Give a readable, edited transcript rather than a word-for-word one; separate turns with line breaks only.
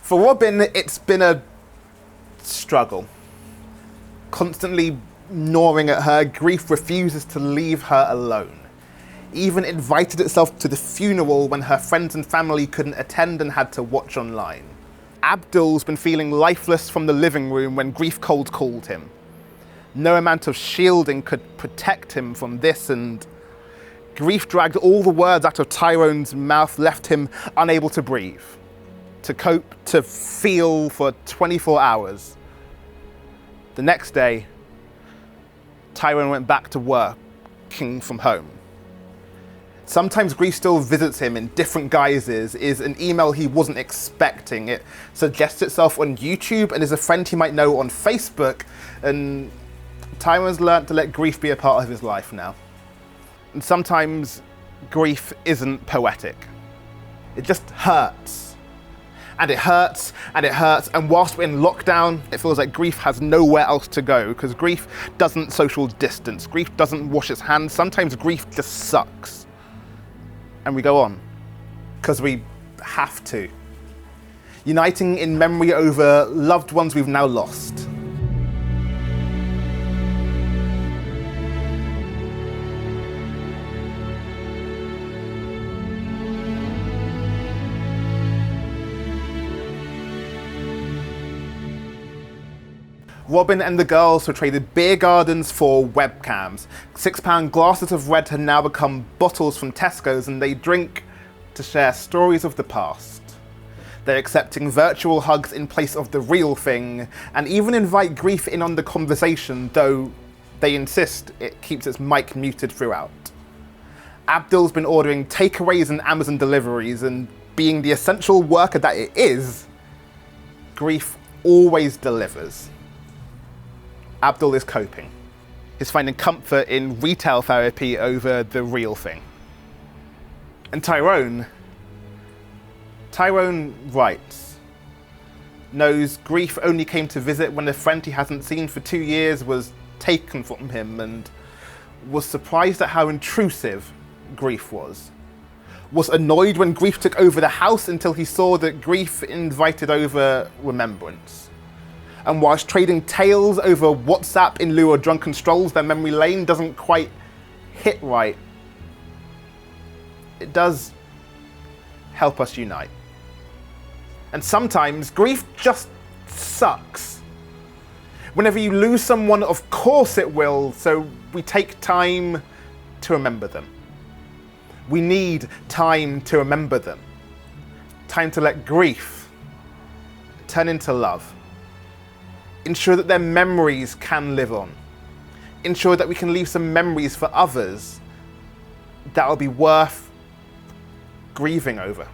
For Robin, it's been a struggle. Constantly gnawing at her, grief refuses to leave her alone. Even invited itself to the funeral when her friends and family couldn't attend and had to watch online. Abdul's been feeling lifeless from the living room when grief cold called him. No amount of shielding could protect him from this, and grief dragged all the words out of Tyrone's mouth, left him unable to breathe, to cope, to feel for 24 hours. The next day, Tyrone went back to working from home. Sometimes grief still visits him in different guises, is an email he wasn't expecting. It suggests itself on YouTube and is a friend he might know on Facebook, and Tyrone's learnt to let grief be a part of his life now. And sometimes grief isn't poetic. It just hurts. And it hurts, and it hurts, and whilst we're in lockdown, it feels like grief has nowhere else to go, because grief doesn't social distance, grief doesn't wash its hands, sometimes grief just sucks. And we go on, because we have to. Uniting in memory over loved ones we've now lost. Robin and the girls have traded beer gardens for webcams. £6 glasses of red have now become bottles from Tesco's, and they drink to share stories of the past. They're accepting virtual hugs in place of the real thing, and even invite grief in on the conversation, though they insist it keeps its mic muted throughout. Abdul's been ordering takeaways and Amazon deliveries, and being the essential worker that it is, grief always delivers. Abdul is coping. He's finding comfort in retail therapy over the real thing. And Tyrone writes, knows grief only came to visit when a friend he hasn't seen for 2 years was taken from him, and was surprised at how intrusive grief was annoyed when grief took over the house until he saw that grief invited over remembrance. And whilst trading tales over WhatsApp in lieu of drunken strolls down memory lane doesn't quite hit right, it does help us unite. And sometimes grief just sucks. Whenever you lose someone, of course it will, so we take time to remember them. We need time to remember them. Time to let grief turn into love. Ensure that their memories can live on. Ensure that we can leave some memories for others that will be worth grieving over.